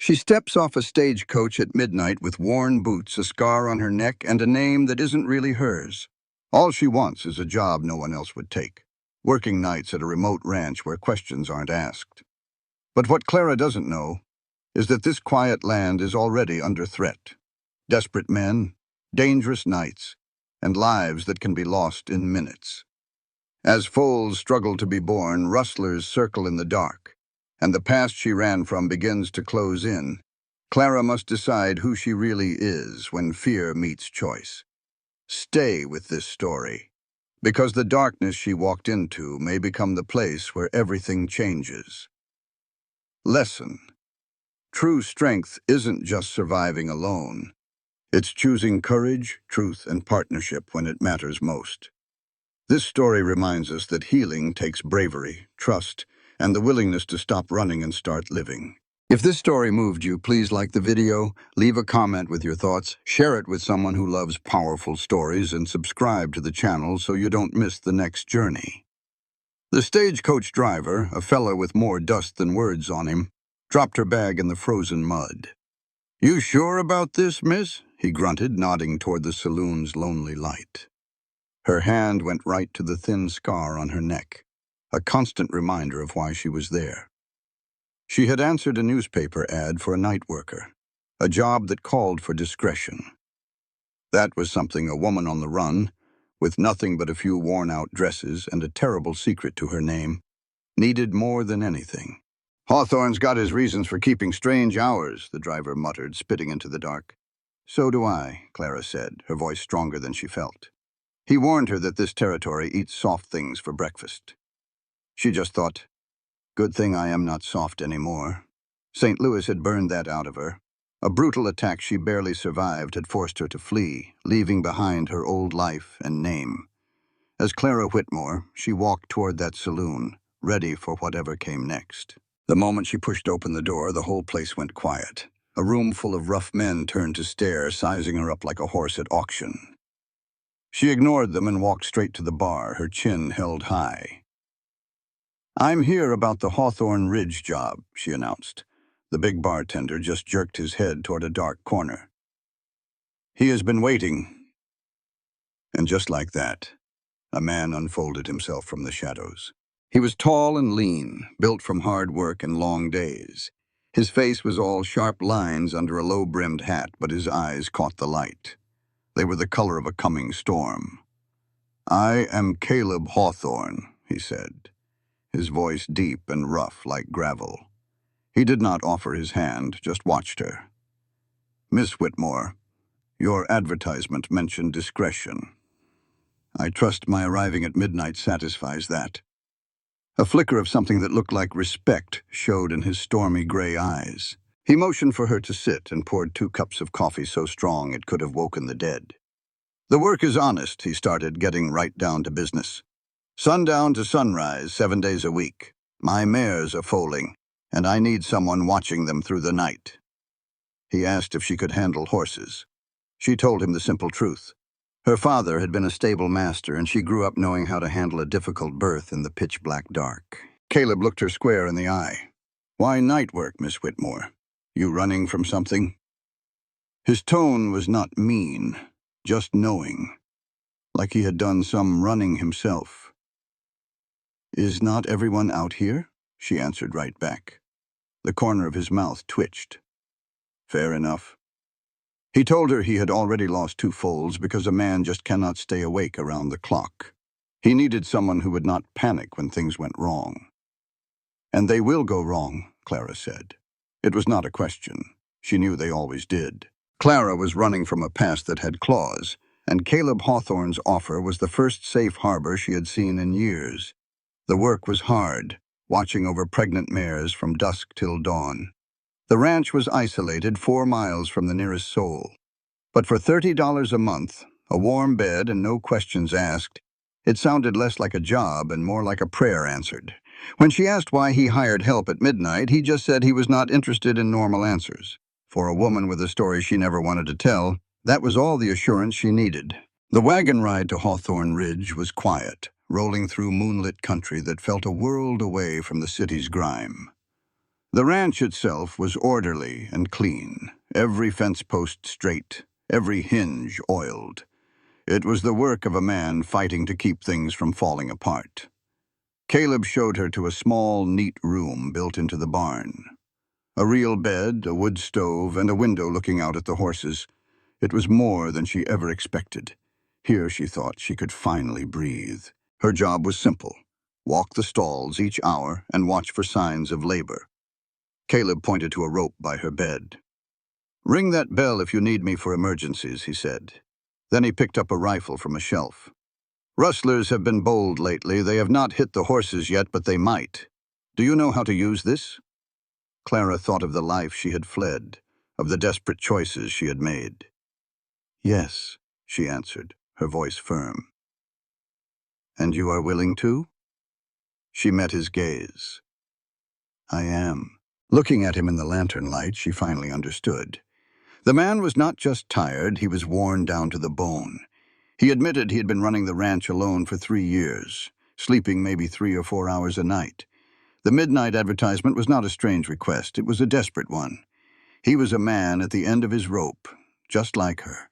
She steps off a stagecoach at midnight with worn boots, a scar on her neck, and a name that isn't really hers. All she wants is a job no one else would take, working nights at a remote ranch where questions aren't asked. But what Clara doesn't know is that this quiet land is already under threat. Desperate men, dangerous nights, and lives that can be lost in minutes. As foals struggle to be born, rustlers circle in the dark, and the past she ran from begins to close in. Clara must decide who she really is when fear meets choice. Stay with this story, because the darkness she walked into may become the place where everything changes. Lesson: true strength isn't just surviving alone. It's choosing courage, truth, and partnership when it matters most. This story reminds us that healing takes bravery, trust, and the willingness to stop running and start living. If this story moved you, please like the video, leave a comment with your thoughts, share it with someone who loves powerful stories, and subscribe to the channel so you don't miss the next journey. The stagecoach driver, a fellow with more dust than words on him, dropped her bag in the frozen mud. "You sure about this, miss?" he grunted, nodding toward the saloon's lonely light. Her hand went right to the thin scar on her neck, a constant reminder of why she was there. She had answered a newspaper ad for a night worker, a job that called for discretion. That was something a woman on the run, with nothing but a few worn-out dresses and a terrible secret to her name, needed more than anything. "Hawthorne's got his reasons for keeping strange hours," the driver muttered, spitting into the dark. "So do I," Clara said, her voice stronger than she felt. He warned her that this territory eats soft things for breakfast. She just thought, good thing I am not soft anymore. St. Louis had burned that out of her. A brutal attack she barely survived had forced her to flee, leaving behind her old life and name. As Clara Whitmore, she walked toward that saloon, ready for whatever came next. The moment she pushed open the door, the whole place went quiet. A room full of rough men turned to stare, sizing her up like a horse at auction. She ignored them and walked straight to the bar, her chin held high. "I'm here about the Hawthorne Ridge job," she announced. The big bartender just jerked his head toward a dark corner. "He has been waiting." And just like that, a man unfolded himself from the shadows. He was tall and lean, built from hard work and long days. His face was all sharp lines under a low-brimmed hat, but his eyes caught the light. They were the color of a coming storm. "I am Caleb Hawthorne," he said, his voice deep and rough like gravel. He did not offer his hand, just watched her. "Miss Whitmore, your advertisement mentioned discretion. I trust my arriving at midnight satisfies that." A flicker of something that looked like respect showed in his stormy gray eyes. He motioned for her to sit and poured 2 cups of coffee so strong it could have woken the dead. "The work is honest," he started, getting right down to business. "Sundown to sunrise, 7 days a week. My mares are foaling, and I need someone watching them through the night." He asked if she could handle horses. She told him the simple truth. Her father had been a stable master, and she grew up knowing how to handle a difficult birth in the pitch-black dark. Caleb looked her square in the eye. "Why night work, Miss Whitmore? You running from something?" His tone was not mean, just knowing, like he had done some running himself. "Is not everyone out here?" she answered right back. The corner of his mouth twitched. "Fair enough." He told her he had already lost 2 foals because a man just cannot stay awake around the clock. He needed someone who would not panic when things went wrong. "And they will go wrong," Clara said. It was not a question. She knew they always did. Clara was running from a past that had claws, and Caleb Hawthorne's offer was the first safe harbor she had seen in years. The work was hard, watching over pregnant mares from dusk till dawn. The ranch was isolated 4 miles from the nearest soul. But for $30 a month, a warm bed and no questions asked, it sounded less like a job and more like a prayer answered. When she asked why he hired help at midnight, he just said he was not interested in normal answers. For a woman with a story she never wanted to tell, that was all the assurance she needed. The wagon ride to Hawthorne Ridge was quiet, rolling through moonlit country that felt a world away from the city's grime. The ranch itself was orderly and clean, every fence post straight, every hinge oiled. It was the work of a man fighting to keep things from falling apart. Caleb showed her to a small, neat room built into the barn. A real bed, a wood stove, and a window looking out at the horses. It was more than she ever expected. Here, she thought, she could finally breathe. Her job was simple. Walk the stalls each hour and watch for signs of labor. Caleb pointed to a rope by her bed. "Ring that bell if you need me for emergencies," he said. Then he picked up a rifle from a shelf. "Rustlers have been bold lately. They have not hit the horses yet, but they might. Do you know how to use this?" Clara thought of the life she had fled, of the desperate choices she had made. "Yes," she answered, her voice firm. "And you are willing to?" She met his gaze. "I am." Looking at him in the lantern light, she finally understood. The man was not just tired, he was worn down to the bone. He admitted he had been running the ranch alone for 3 years, sleeping maybe 3 or 4 hours a night. The midnight advertisement was not a strange request, it was a desperate one. He was a man at the end of his rope, just like her.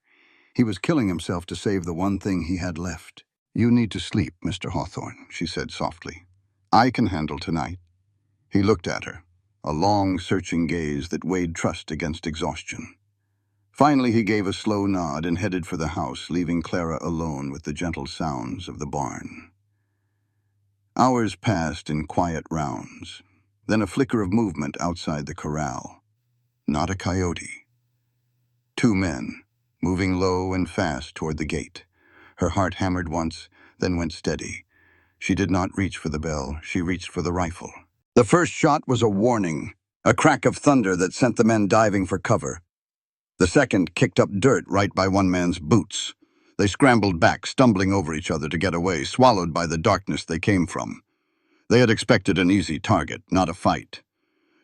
He was killing himself to save the one thing he had left. "You need to sleep, Mr. Hawthorne," she said softly. "I can handle tonight." He looked at her, a long, searching gaze that weighed trust against exhaustion. Finally, he gave a slow nod and headed for the house, leaving Clara alone with the gentle sounds of the barn. Hours passed in quiet rounds, then a flicker of movement outside the corral. Not a coyote. 2 men, moving low and fast toward the gate. Her heart hammered once, then went steady. She did not reach for the bell, she reached for the rifle. The first shot was a warning, a crack of thunder that sent the men diving for cover. The second kicked up dirt right by one man's boots. They scrambled back, stumbling over each other to get away, swallowed by the darkness they came from. They had expected an easy target, not a fight.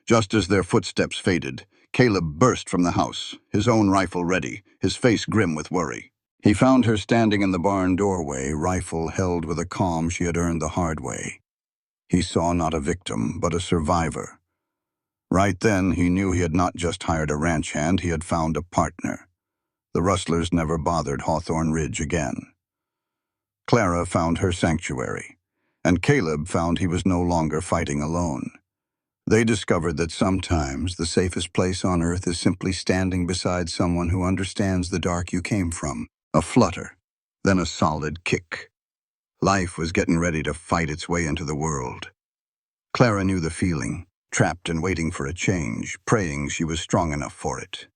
Just as their footsteps faded, Caleb burst from the house, his own rifle ready, his face grim with worry. He found her standing in the barn doorway, rifle held with a calm she had earned the hard way. He saw not a victim, but a survivor. Right then, he knew he had not just hired a ranch hand, he had found a partner. The rustlers never bothered Hawthorne Ridge again. Clara found her sanctuary, and Caleb found he was no longer fighting alone. They discovered that sometimes the safest place on earth is simply standing beside someone who understands the dark you came from. A flutter, then a solid kick. Life was getting ready to fight its way into the world. Clara knew the feeling, trapped and waiting for a change, praying she was strong enough for it.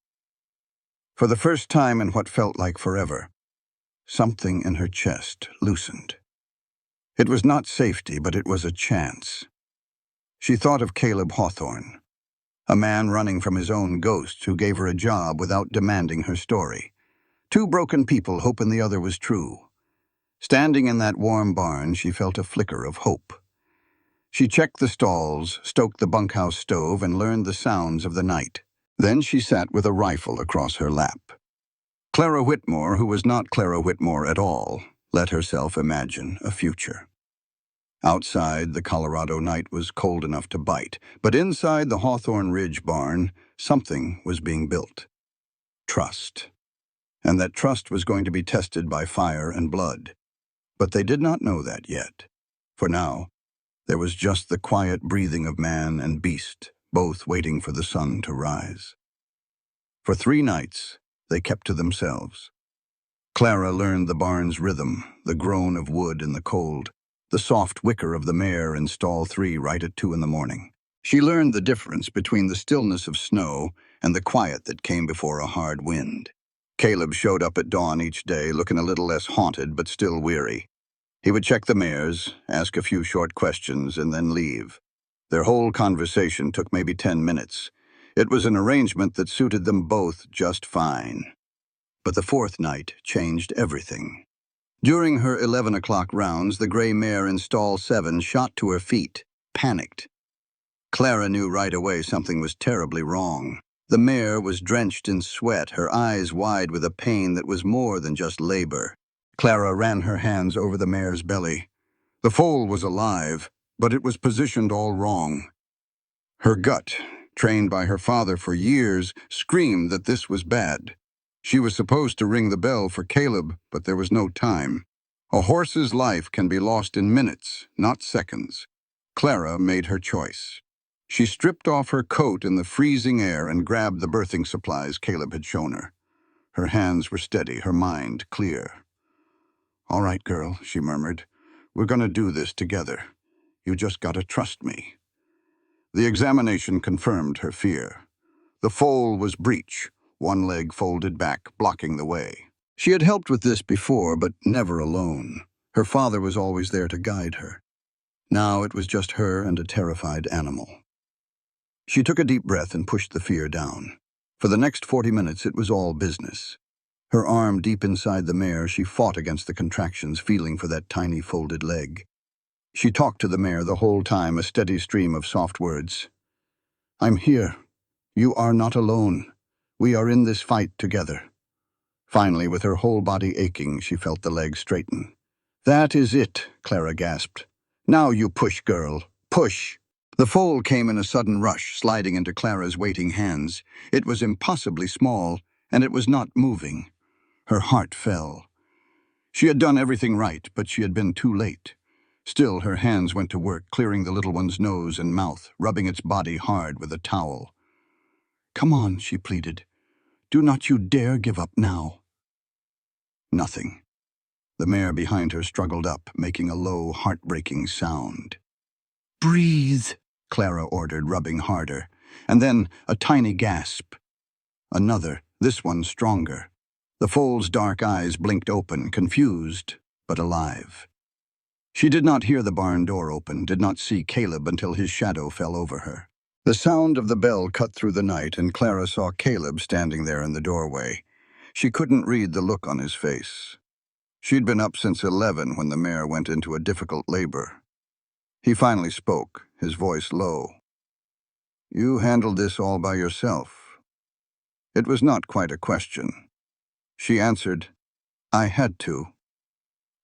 For the first time in what felt like forever, something in her chest loosened. It was not safety, but it was a chance. She thought of Caleb Hawthorne, a man running from his own ghost who gave her a job without demanding her story. 2 broken people hoping the other was true. Standing in that warm barn, she felt a flicker of hope. She checked the stalls, stoked the bunkhouse stove, and learned the sounds of the night. Then she sat with a rifle across her lap. Clara Whitmore, who was not Clara Whitmore at all, let herself imagine a future. Outside, the Colorado night was cold enough to bite, but inside the Hawthorne Ridge barn, something was being built. Trust. And that trust was going to be tested by fire and blood. But they did not know that yet. For now, there was just the quiet breathing of man and beast, both waiting for the sun to rise. For 3 nights, they kept to themselves. Clara learned the barn's rhythm, the groan of wood in the cold, the soft whicker of the mare in stall 3 right at 2 in the morning. She learned the difference between the stillness of snow and the quiet that came before a hard wind. Caleb showed up at dawn each day, looking a little less haunted but still weary. He would check the mares, ask a few short questions, and then leave. Their whole conversation took maybe 10 minutes. It was an arrangement that suited them both just fine. But the 4th night changed everything. During her 11 o'clock rounds, the gray mare in stall 7 shot to her feet, panicked. Clara knew right away something was terribly wrong. The mare was drenched in sweat, her eyes wide with a pain that was more than just labor. Clara ran her hands over the mare's belly. The foal was alive, but it was positioned all wrong. Her gut, trained by her father for years, screamed that this was bad. She was supposed to ring the bell for Caleb, but there was no time. A horse's life can be lost in minutes, not seconds. Clara made her choice. She stripped off her coat in the freezing air and grabbed the birthing supplies Caleb had shown her. Her hands were steady, her mind clear. "All right, girl," she murmured. "We're going to do this together. You just got to trust me." The examination confirmed her fear. The foal was breech, one leg folded back, blocking the way. She had helped with this before, but never alone. Her father was always there to guide her. Now it was just her and a terrified animal. She took a deep breath and pushed the fear down. For the next 40 minutes, it was all business. Her arm deep inside the mare, she fought against the contractions, feeling for that tiny folded leg. She talked to the mare the whole time, a steady stream of soft words. "I'm here. You are not alone. We are in this fight together." Finally, with her whole body aching, she felt the leg straighten. "That is it," Clara gasped. "Now you push, girl. Push." The foal came in a sudden rush, sliding into Clara's waiting hands. It was impossibly small, and it was not moving. Her heart fell. She had done everything right, but she had been too late. Still, her hands went to work, clearing the little one's nose and mouth, rubbing its body hard with a towel. "Come on," she pleaded. "Do not you dare give up now." Nothing. The mare behind her struggled up, making a low, heartbreaking sound. "Breathe," Clara ordered, rubbing harder. And then a tiny gasp. Another, this one stronger. The foal's dark eyes blinked open, confused, but alive. She did not hear the barn door open, did not see Caleb until his shadow fell over her. The sound of the bell cut through the night, and Clara saw Caleb standing there in the doorway. She couldn't read the look on his face. She'd been up since 11 when the mare went into a difficult labor. He finally spoke, his voice low. "You handled this all by yourself." It was not quite a question. She answered, "I had to."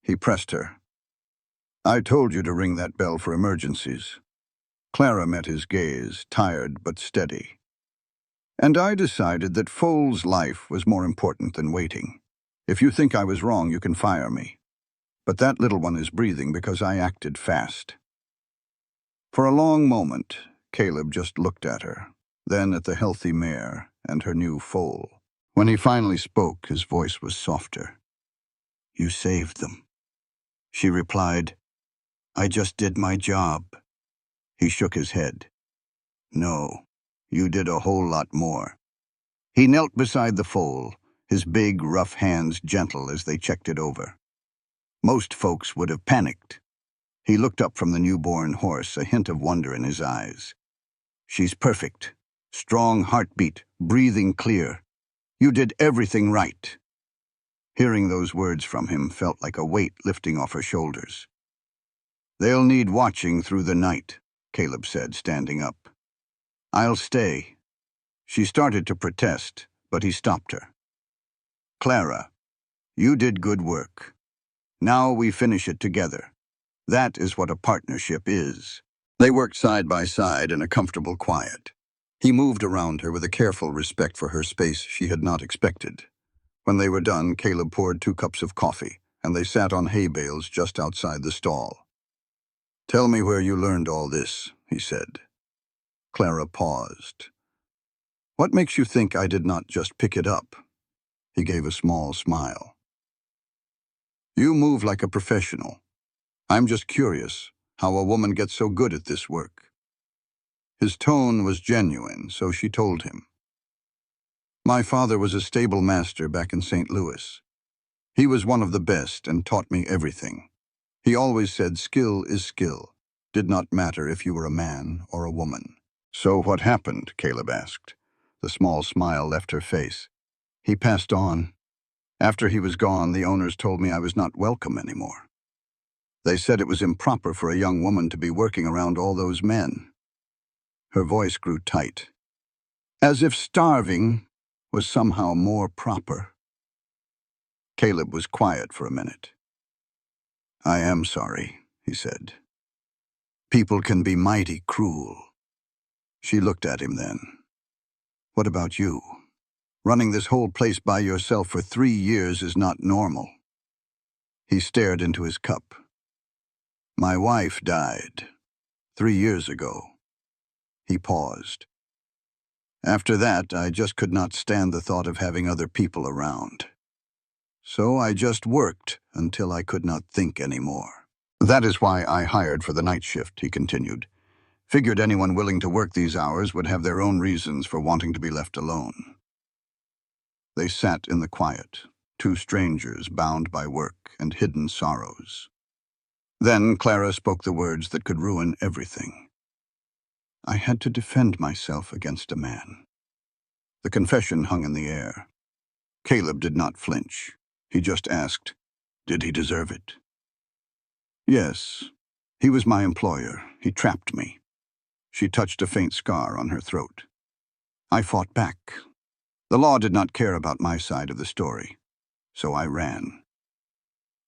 He pressed her. "I told you to ring that bell for emergencies." Clara met his gaze, tired but steady. "And I decided that Foal's life was more important than waiting. If you think I was wrong, you can fire me. But that little one is breathing because I acted fast." For a long moment, Caleb just looked at her, then at the healthy mare and her new foal. When he finally spoke, his voice was softer. "You saved them." She replied, "I just did my job." He shook his head. "No, you did a whole lot more." He knelt beside the foal, his big, rough hands gentle as they checked it over. Most folks would have panicked. He looked up from the newborn horse, a hint of wonder in his eyes. "She's perfect. Strong heartbeat, breathing clear. You did everything right." Hearing those words from him felt like a weight lifting off her shoulders. "They'll need watching through the night," Caleb said, standing up. "I'll stay." She started to protest, but he stopped her. "Clara, you did good work. Now we finish it together. That is what a partnership is." They worked side by side in a comfortable quiet. He moved around her with a careful respect for her space she had not expected. When they were done, Caleb poured 2 cups of coffee, and they sat on hay bales just outside the stall. "Tell me where you learned all this," he said. Clara paused. "What makes you think I did not just pick it up?" He gave a small smile. "You move like a professional. I'm just curious how a woman gets so good at this work." His tone was genuine, so she told him. "My father was a stable master back in St. Louis. He was one of the best and taught me everything. He always said skill is skill. Did not matter if you were a man or a woman." "So what happened?" Caleb asked. The small smile left her face. He passed on. "After he was gone, the owners told me I was not welcome anymore. They said it was improper for a young woman to be working around all those men." Her voice grew tight, as if starving was somehow more proper. Caleb was quiet for a minute. "I am sorry," he said. "People can be mighty cruel." She looked at him then. What about you? Running this whole place by yourself for 3 years is not normal. He stared into his cup. My wife died 3 years ago. He paused. After that, I just could not stand the thought of having other people around. So I just worked until I could not think anymore. That is why I hired for the night shift, he continued. Figured anyone willing to work these hours would have their own reasons for wanting to be left alone. They sat in the quiet, two strangers bound by work and hidden sorrows. Then Clara spoke the words that could ruin everything. I had to defend myself against a man. The confession hung in the air. Caleb did not flinch. He just asked, did he deserve it? Yes. He was my employer. He trapped me. She touched a faint scar on her throat. I fought back. The law did not care about my side of the story, so I ran.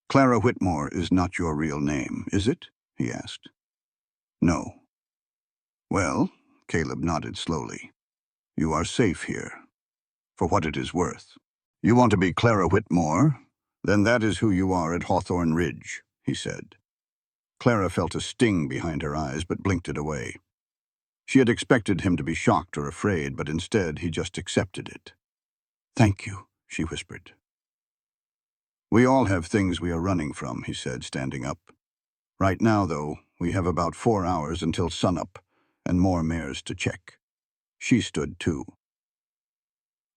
Clara Whitmore is not your real name, is it? He asked. No. Well, Caleb nodded slowly. You are safe here, for what it is worth. You want to be Clara Whitmore? Then that is who you are at Hawthorne Ridge, he said. Clara felt a sting behind her eyes, but blinked it away. She had expected him to be shocked or afraid, but instead he just accepted it. Thank you, she whispered. We all have things we are running from, he said, standing up. Right now, though, we have about 4 hours until sunup, and more mares to check. She stood too.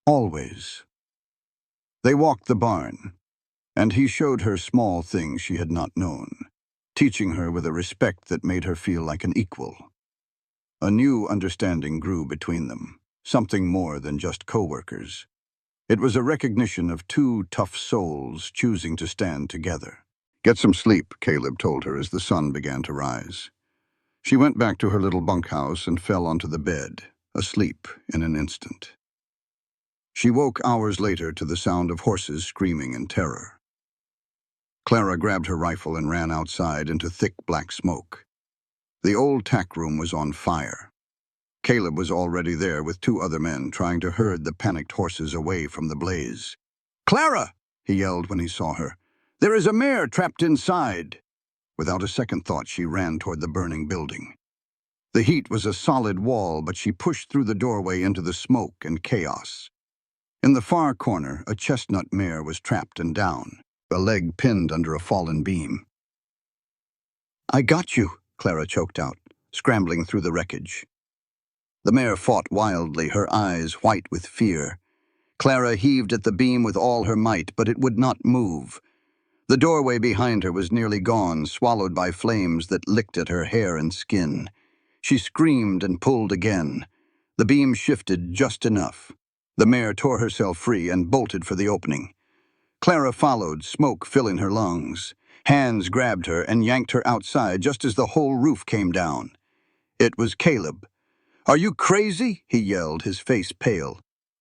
Always. They walked the barn, and he showed her small things she had not known, teaching her with a respect that made her feel like an equal. A new understanding grew between them, something more than just co-workers. It was a recognition of two tough souls choosing to stand together. Get some sleep, Caleb told her as the sun began to rise. She went back to her little bunkhouse and fell onto the bed, asleep in an instant. She woke hours later to the sound of horses screaming in terror. Clara grabbed her rifle and ran outside into thick black smoke. The old tack room was on fire. Caleb was already there with 2 other men trying to herd the panicked horses away from the blaze. "Clara!" he yelled when he saw her. "There is a mare trapped inside!" Without a second thought, she ran toward the burning building. The heat was a solid wall, but she pushed through the doorway into the smoke and chaos. In the far corner, a chestnut mare was trapped and down, a leg pinned under a fallen beam. "I got you," Clara choked out, scrambling through the wreckage. The mare fought wildly, her eyes white with fear. Clara heaved at the beam with all her might, but it would not move. The doorway behind her was nearly gone, swallowed by flames that licked at her hair and skin. She screamed and pulled again. The beam shifted just enough. The mare tore herself free and bolted for the opening. Clara followed, smoke filling her lungs. Hands grabbed her and yanked her outside just as the whole roof came down. It was Caleb. "Are you crazy?" he yelled, his face pale.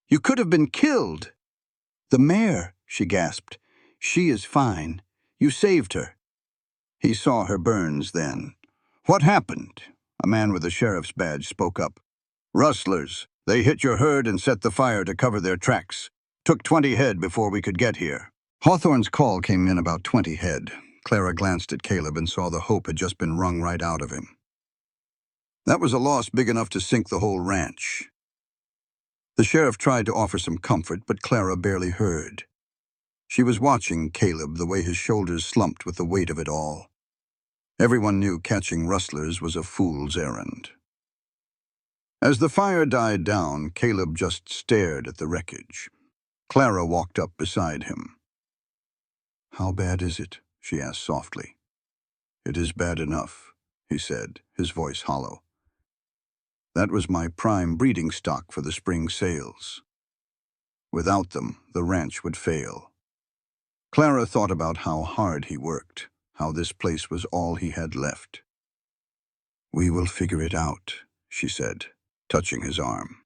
"You could have been killed." "The mare," she gasped. "She is fine. You saved her." He saw her burns then. "What happened?" A man with a sheriff's badge spoke up. "Rustlers. They hit your herd and set the fire to cover their tracks. Took 20 head before we could get here." Hawthorne's call came in about 20 head. Clara glanced at Caleb and saw the hope had just been wrung right out of him. That was a loss big enough to sink the whole ranch. The sheriff tried to offer some comfort, but Clara barely heard. She was watching Caleb, the way his shoulders slumped with the weight of it all. Everyone knew catching rustlers was a fool's errand. As the fire died down, Caleb just stared at the wreckage. Clara walked up beside him. "How bad is it?" she asked softly. "It is bad enough," he said, his voice hollow. "That was my prime breeding stock for the spring sales. Without them, the ranch would fail." Clara thought about how hard he worked, how this place was all he had left. "We will figure it out," she said, touching his arm.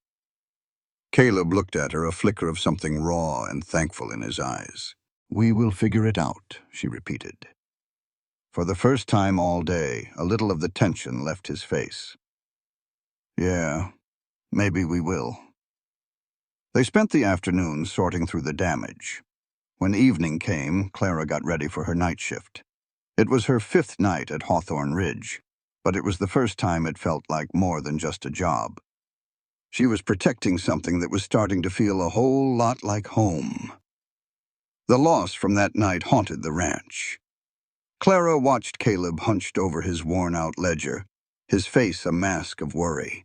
Caleb looked at her, a flicker of something raw and thankful in his eyes. "We will figure it out," she repeated. For the first time all day, a little of the tension left his face. Yeah, maybe we will. They spent the afternoon sorting through the damage. When evening came, Clara got ready for her night shift. It was her 5th night at Hawthorne Ridge, but it was the first time it felt like more than just a job. She was protecting something that was starting to feel a whole lot like home. The loss from that night haunted the ranch. Clara watched Caleb hunched over his worn-out ledger, his face a mask of worry.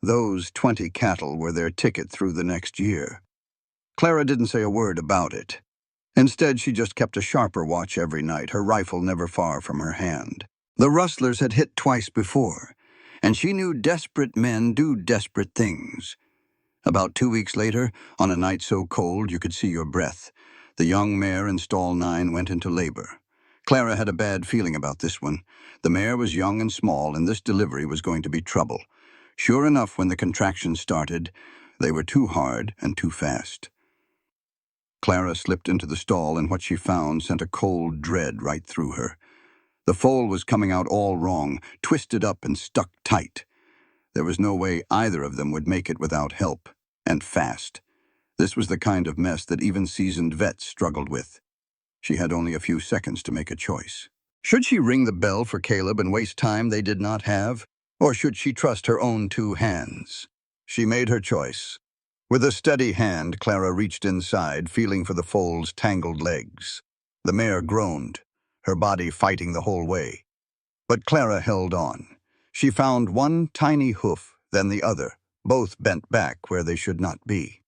Those 20 cattle were their ticket through the next year. Clara didn't say a word about it. Instead, she just kept a sharper watch every night, her rifle never far from her hand. The rustlers had hit twice before, and she knew desperate men do desperate things. About 2 weeks later, on a night so cold you could see your breath, the young mare in stall 9 went into labor. Clara had a bad feeling about this one. The mare was young and small, and this delivery was going to be trouble. Sure enough, when the contractions started, they were too hard and too fast. Clara slipped into the stall, and what she found sent a cold dread right through her. The foal was coming out all wrong, twisted up and stuck tight. There was no way either of them would make it without help, and fast. This was the kind of mess that even seasoned vets struggled with. She had only a few seconds to make a choice. Should she ring the bell for Caleb and waste time they did not have? Or should she trust her own 2 hands? She made her choice. With a steady hand, Clara reached inside, feeling for the foal's tangled legs. The mare groaned, her body fighting the whole way. But Clara held on. She found one tiny hoof, then the other, both bent back where they should not be.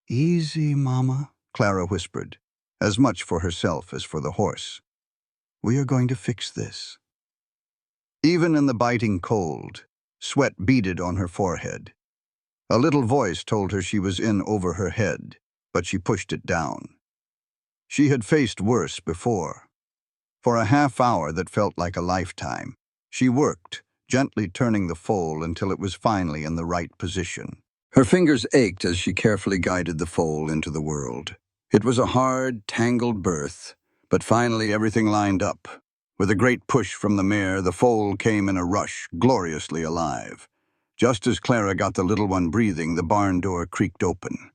"Easy, Mama," Clara whispered, as much for herself as for the horse. "We are going to fix this." Even in the biting cold, sweat beaded on her forehead. A little voice told her she was in over her head, but she pushed it down. She had faced worse before. For a half hour that felt like a lifetime, she worked, gently turning the foal until it was finally in the right position. Her fingers ached as she carefully guided the foal into the world. It was a hard, tangled birth, but finally everything lined up. With a great push from the mare, the foal came in a rush, gloriously alive. Just as Clara got the little one breathing, the barn door creaked open.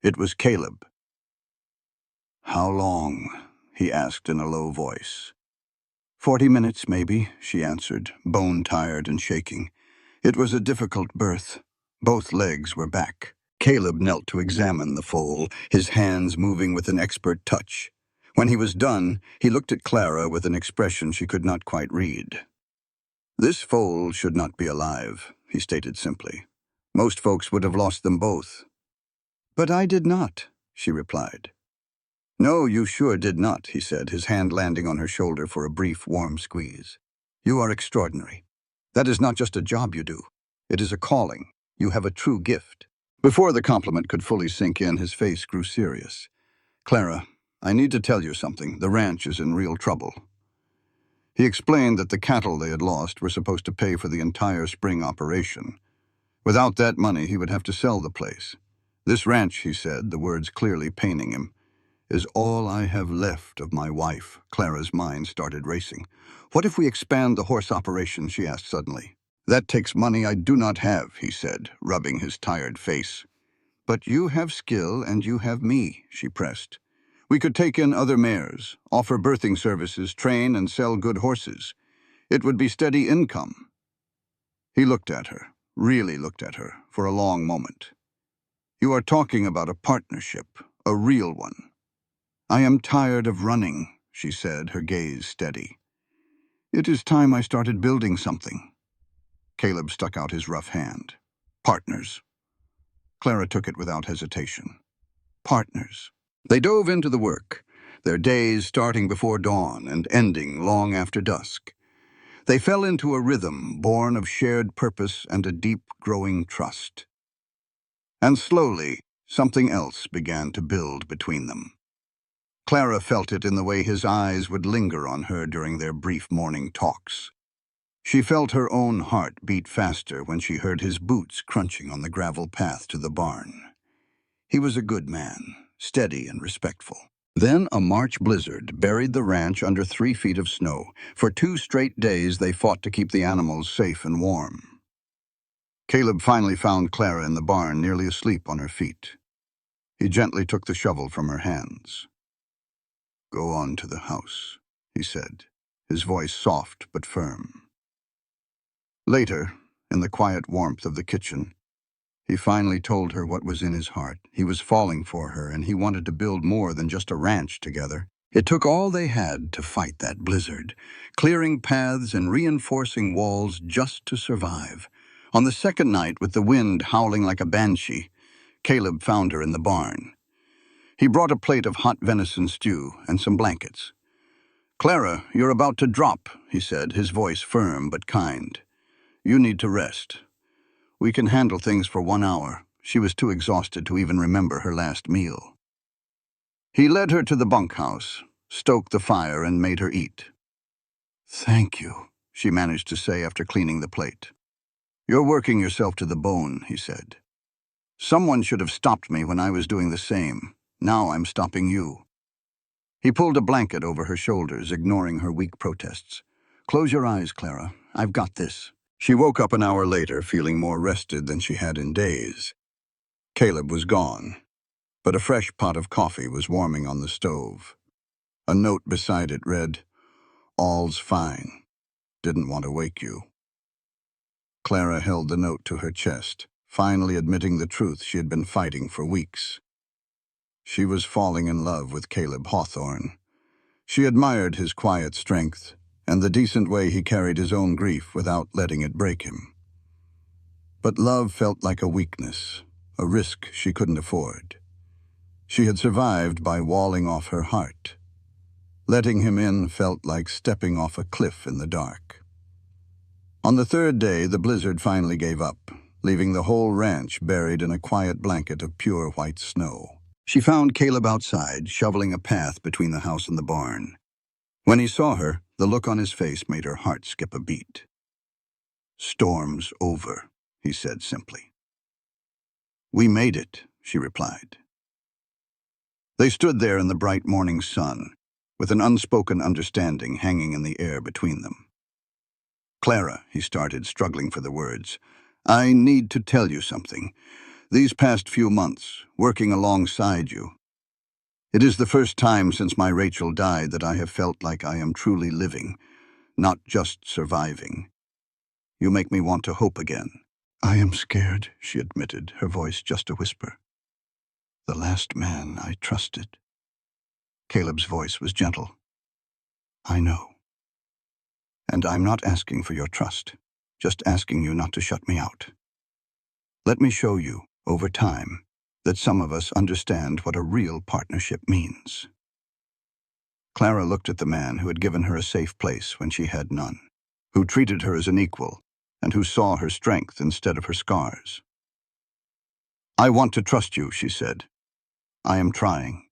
It was Caleb. "How long?" he asked in a low voice. 40 minutes, maybe," she answered, bone-tired and shaking. It was a difficult birth. Both legs were back. Caleb knelt to examine the foal, his hands moving with an expert touch. When he was done, he looked at Clara with an expression she could not quite read. "This foal should not be alive," he stated simply. "Most folks would have lost them both." "But I did not," she replied. "No, you sure did not," he said, his hand landing on her shoulder for a brief, warm squeeze. "You are extraordinary. That is not just a job you do. It is a calling. You have a true gift." Before the compliment could fully sink in, his face grew serious. "Clara, I need to tell you something. The ranch is in real trouble." He explained that the cattle they had lost were supposed to pay for the entire spring operation. Without that money, he would have to sell the place. "This ranch," he said, the words clearly paining him, "is all I have left of my wife." Clara's mind started racing. "What if we expand the horse operation?" she asked suddenly. "That takes money I do not have," he said, rubbing his tired face. "But you have skill and you have me," she pressed. "We could take in other mares, offer birthing services, train and sell good horses. It would be steady income." He looked at her, really looked at her, for a long moment. "You are talking about a partnership, a real one." "I am tired of running," she said, her gaze steady. "It is time I started building something." Caleb stuck out his rough hand. "Partners." Clara took it without hesitation. "Partners." They dove into the work, their days starting before dawn and ending long after dusk. They fell into a rhythm born of shared purpose and a deep, growing trust. And slowly, something else began to build between them. Clara felt it in the way his eyes would linger on her during their brief morning talks. She felt her own heart beat faster when she heard his boots crunching on the gravel path to the barn. He was a good man, steady and respectful. Then a March blizzard buried the ranch under 3 feet of snow. For 2 straight days they fought to keep the animals safe and warm. Caleb finally found Clara in the barn, nearly asleep on her feet. He gently took the shovel from her hands. "Go on to the house," he said, his voice soft but firm. Later, in the quiet warmth of the kitchen, he finally told her what was in his heart. He was falling for her, and he wanted to build more than just a ranch together. It took all they had to fight that blizzard, clearing paths and reinforcing walls just to survive. On the second night, with the wind howling like a banshee, Caleb found her in the barn. He brought a plate of hot venison stew and some blankets. "Clara, you're about to drop," he said, his voice firm but kind. "You need to rest. We can handle things for 1 hour." She was too exhausted to even remember her last meal. He led her to the bunkhouse, stoked the fire, and made her eat. "Thank you," she managed to say after cleaning the plate. "You're working yourself to the bone," he said. "Someone should have stopped me when I was doing the same. Now I'm stopping you." He pulled a blanket over her shoulders, ignoring her weak protests. "Close your eyes, Clara. I've got this." She woke up an hour later, feeling more rested than she had in days. Caleb was gone, but a fresh pot of coffee was warming on the stove. A note beside it read, "All's fine. Didn't want to wake you." Clara held the note to her chest, finally admitting the truth she had been fighting for weeks. She was falling in love with Caleb Hawthorne. She admired his quiet strength and the decent way he carried his own grief without letting it break him. But love felt like a weakness, a risk she couldn't afford. She had survived by walling off her heart. Letting him in felt like stepping off a cliff in the dark. On the third day, the blizzard finally gave up, leaving the whole ranch buried in a quiet blanket of pure white snow. She found Caleb outside, shoveling a path between the house and the barn. When he saw her, the look on his face made her heart skip a beat. "Storm's over," he said simply. "We made it," she replied. They stood there in the bright morning sun, with an unspoken understanding hanging in the air between them. "Clara," he started, struggling for the words, "I need to tell you something. These past few months, working alongside you, it is the first time since my Rachel died that I have felt like I am truly living, not just surviving. You make me want to hope again." "I am scared," she admitted, her voice just a whisper. "The last man I trusted." Caleb's voice was gentle. "I know. And I'm not asking for your trust, just asking you not to shut me out. Let me show you, over time, that some of us understand what a real partnership means." Clara looked at the man who had given her a safe place when she had none, who treated her as an equal, and who saw her strength instead of her scars. "I want to trust you," she said. "I am trying."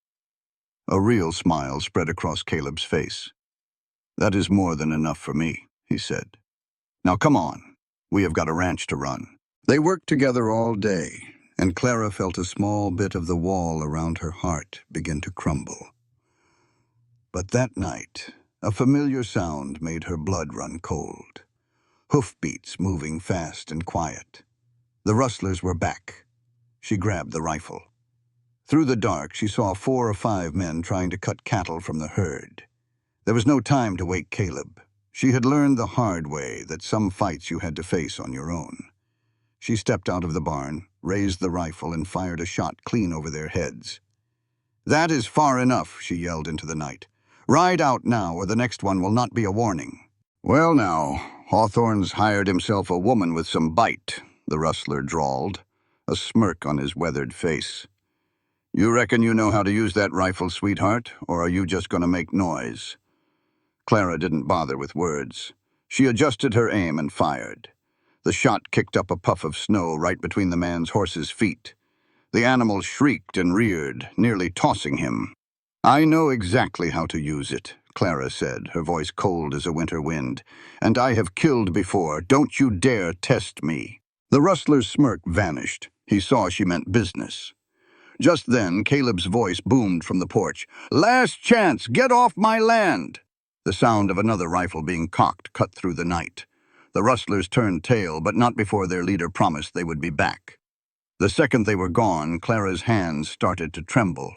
A real smile spread across Caleb's face. "That is more than enough for me," he said. "Now come on. We have got a ranch to run." They worked together all day, and Clara felt a small bit of the wall around her heart begin to crumble. But that night, a familiar sound made her blood run cold. Hoofbeats moving fast and quiet. The rustlers were back. She grabbed the rifle. Through the dark, she saw 4 or 5 men trying to cut cattle from the herd. There was no time to wake Caleb. She had learned the hard way that some fights you had to face on your own. She stepped out of the barn, raised the rifle, and fired a shot clean over their heads. "That is far enough," she yelled into the night. "Ride out now, or the next one will not be a warning." "Well now, Hawthorne's hired himself a woman with some bite," the rustler drawled, a smirk on his weathered face. "You reckon you know how to use that rifle, sweetheart, or are you just going to make noise?" Clara didn't bother with words. She adjusted her aim and fired. The shot kicked up a puff of snow right between the man's horse's feet. The animal shrieked and reared, nearly tossing him. "I know exactly how to use it," Clara said, her voice cold as a winter wind. "And I have killed before. Don't you dare test me." The rustler's smirk vanished. He saw she meant business. Just then, Caleb's voice boomed from the porch. "Last chance! Get off my land!" The sound of another rifle being cocked cut through the night. The rustlers turned tail, but not before their leader promised they would be back. The second they were gone, Clara's hands started to tremble.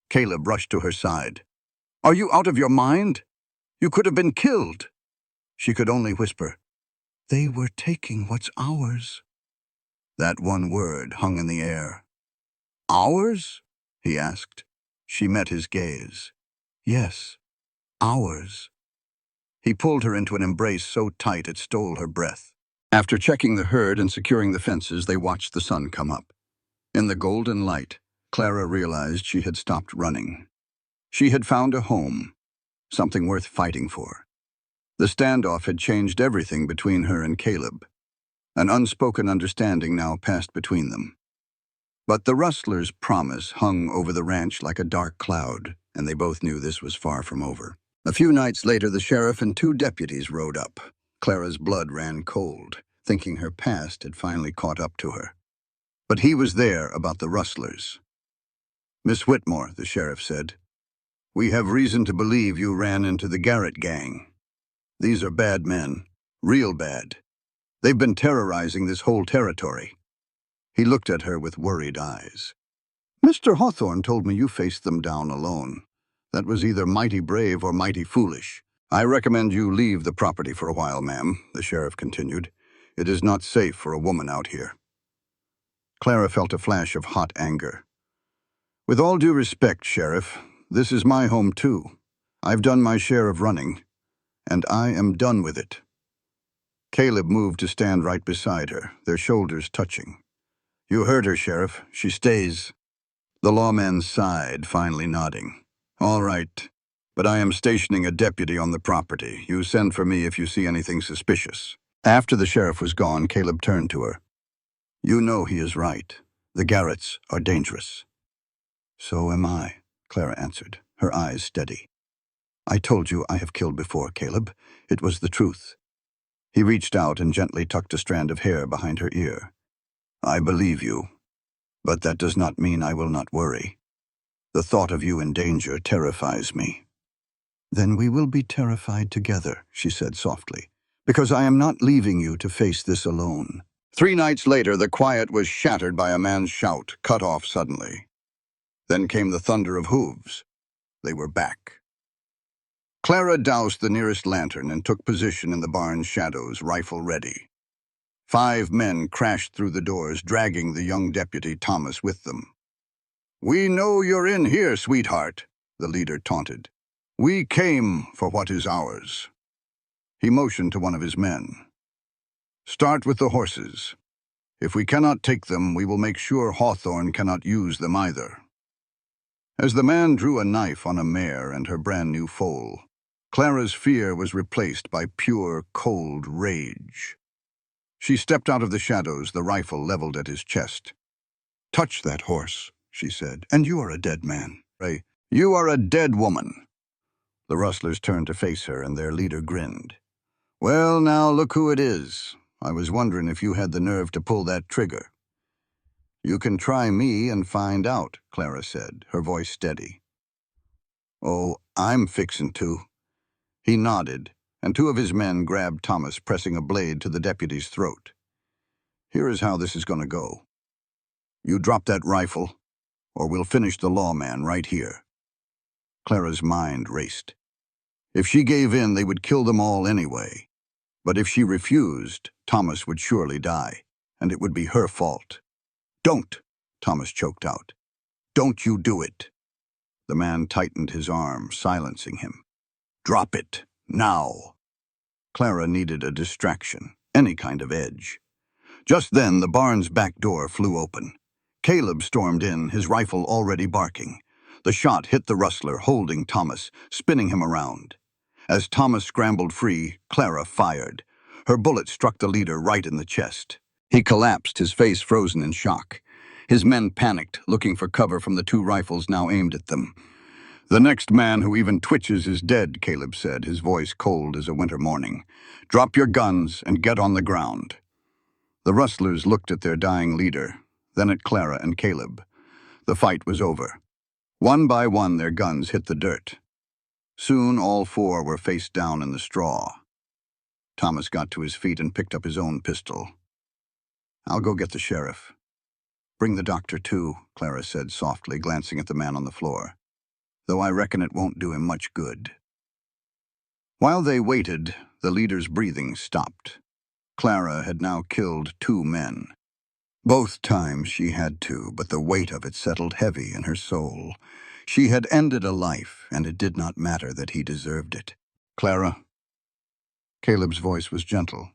Caleb rushed to her side. "Are you out of your mind? You could have been killed." She could only whisper, "They were taking what's ours." That one word hung in the air. "Ours?" he asked. She met his gaze. "Yes, ours." He pulled her into an embrace so tight it stole her breath. After checking the herd and securing the fences, they watched the sun come up. In the golden light, Clara realized she had stopped running. She had found a home, something worth fighting for. The standoff had changed everything between her and Caleb. An unspoken understanding now passed between them. But the rustler's promise hung over the ranch like a dark cloud, and they both knew this was far from over. A few nights later, the sheriff and 2 deputies rode up. Clara's blood ran cold, thinking her past had finally caught up to her. But he was there about the rustlers. "Miss Whitmore," the sheriff said, "we have reason to believe you ran into the Garrett gang. These are bad men, real bad. They've been terrorizing this whole territory." He looked at her with worried eyes. "Mr. Hawthorne told me you faced them down alone. That was either mighty brave or mighty foolish. I recommend you leave the property for a while, ma'am," the sheriff continued. "It is not safe for a woman out here." Clara felt a flash of hot anger. "With all due respect, Sheriff, this is my home too. I've done my share of running, and I am done with it." Caleb moved to stand right beside her, their shoulders touching. "You heard her, Sheriff. She stays." The lawman sighed, finally nodding. "All right, but I am stationing a deputy on the property. You send for me if you see anything suspicious." After the sheriff was gone, Caleb turned to her. "You know he is right. The Garretts are dangerous." "So am I," Clara answered, her eyes steady. "I told you I have killed before, Caleb. It was the truth." He reached out and gently tucked a strand of hair behind her ear. "I believe you, but that does not mean I will not worry. The thought of you in danger terrifies me." "Then we will be terrified together," she said softly, "because I am not leaving you to face this alone." 3 nights later, the quiet was shattered by a man's shout, cut off suddenly. Then came the thunder of hooves. They were back. Clara doused the nearest lantern and took position in the barn's shadows, rifle ready. 5 men crashed through the doors, dragging the young deputy Thomas with them. "We know you're in here, sweetheart," the leader taunted. "We came for what is ours." He motioned to one of his men. "Start with the horses. If we cannot take them, we will make sure Hawthorne cannot use them either." As the man drew a knife on a mare and her brand-new foal, Clara's fear was replaced by pure, cold rage. She stepped out of the shadows, the rifle leveled at his chest. "Touch that horse," she said, "and you are a dead man. Ray, you are a dead woman." The rustlers turned to face her, and their leader grinned. "Well, now, look who it is. I was wondering if you had the nerve to pull that trigger." "You can try me and find out," Clara said, her voice steady. "Oh, I'm fixin' to." He nodded, and 2 of his men grabbed Thomas, pressing a blade to the deputy's throat. "Here is how this is going to go. You drop that rifle, or we'll finish the lawman right here." Clara's mind raced. If she gave in, they would kill them all anyway. But if she refused, Thomas would surely die, and it would be her fault. "Don't," Thomas choked out. "Don't you do it." The man tightened his arm, silencing him. "Drop it, now." Clara needed a distraction, any kind of edge. Just then, the barn's back door flew open. Caleb stormed in, his rifle already barking. The shot hit the rustler, holding Thomas, spinning him around. As Thomas scrambled free, Clara fired. Her bullet struck the leader right in the chest. He collapsed, his face frozen in shock. His men panicked, looking for cover from the 2 rifles now aimed at them. "The next man who even twitches is dead," Caleb said, his voice cold as a winter morning. "Drop your guns and get on the ground." The rustlers looked at their dying leader, then at Clara and Caleb. The fight was over. One by one, their guns hit the dirt. Soon all 4 were face down in the straw. Thomas got to his feet and picked up his own pistol. "I'll go get the sheriff." "Bring the doctor, too," Clara said softly, glancing at the man on the floor. "Though I reckon it won't do him much good." While they waited, the leader's breathing stopped. Clara had now killed 2 men. Both times she had to, but the weight of it settled heavy in her soul. She had ended a life, and it did not matter that he deserved it. "Clara," Caleb's voice was gentle,